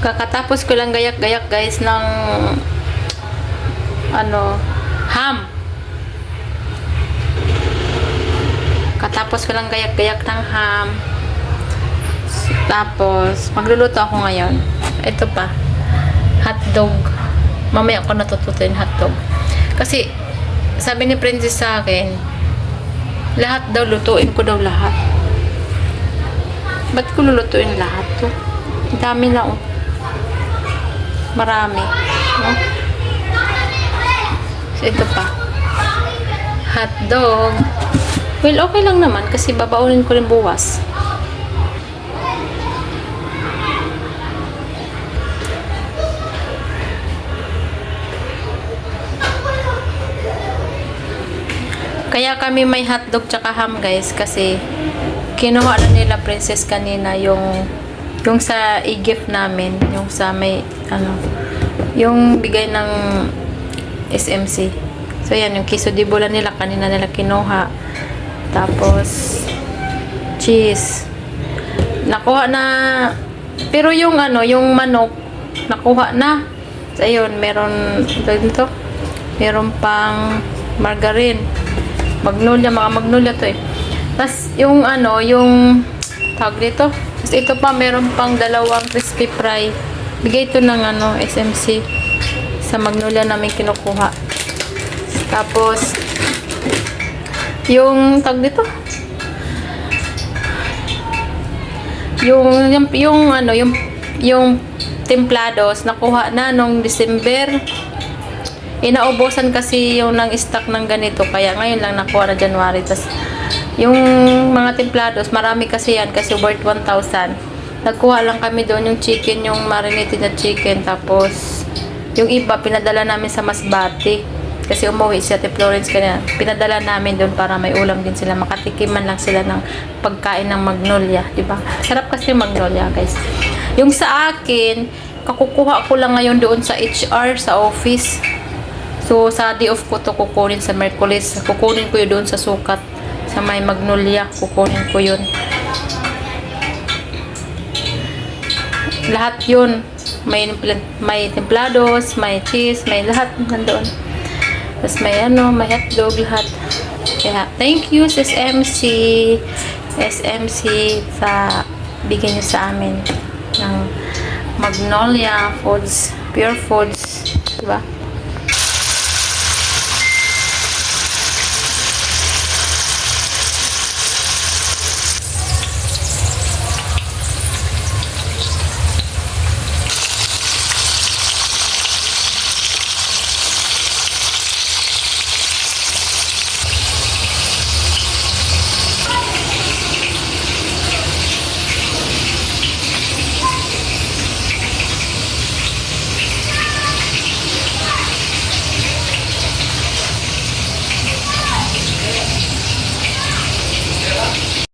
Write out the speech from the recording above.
Kakatapos ko lang gayak-gayak guys ng ham. Katapos ko lang gayak-gayak ng ham. Tapos magluluto ako ngayon. Ito pa. Hotdog. Mamaya ako natututo yung hotdog. Kasi sabi ni Princess sa akin, lahat daw lutuin ko daw lahat. Ba't ko lulutuin lahat to? Dami na oh. Marami. No? So, ito pa. Hotdog. Well, okay lang naman kasi babaunin ko rin buwas. Kaya kami may hotdog tsaka ham guys kasi kinuha na nila Princess kanina yung sa i-gift namin, yung sa may yung bigay ng SMC. So yan, yung queso de bola nila kanina nila kinuha. Tapos cheese. Nakuha na, pero yung yung manok nakuha na. So ayun, meron dito. Meron pang margarine. Magnolia, mga magnolia to eh. Tapos yung yung tawag dito. Tapos ito pa, meron pang dalawang crispy fry. Bigay ito ng SMC. Sa magnolia namin kinukuha. Tapos yung tawag dito. Yung templados nakuha na nung December. Inaubusan kasi yung nang stock ng ganito kaya ngayon lang nakuha na January. Tas yung mga templados marami kasi yan kasi worth 1,000. Nagkuha lang kami doon yung chicken, yung marinated na chicken, tapos yung iba pinadala namin sa Masbate kasi umuwi si Ate Florence kanina. Pinadala namin doon para may ulam din sila, makatikiman lang sila ng pagkain ng Magnolia, di ba? Sarap kasi yung Magnolia guys. Yung sa akin kakukuha ko lang ngayon doon sa HR sa office. So, sa day off ko to kukunin sa Merkulis. Kukunin ko yun doon sa sukat. Sa may Magnolia. Kukunin ko yun. Lahat yun. May templados, may cheese, may lahat nandoon. Tapos may may hotdog, lahat. Kaya, thank you sa SMC sa bigyan nyo sa amin ng Magnolia Foods, Pure Foods. Diba?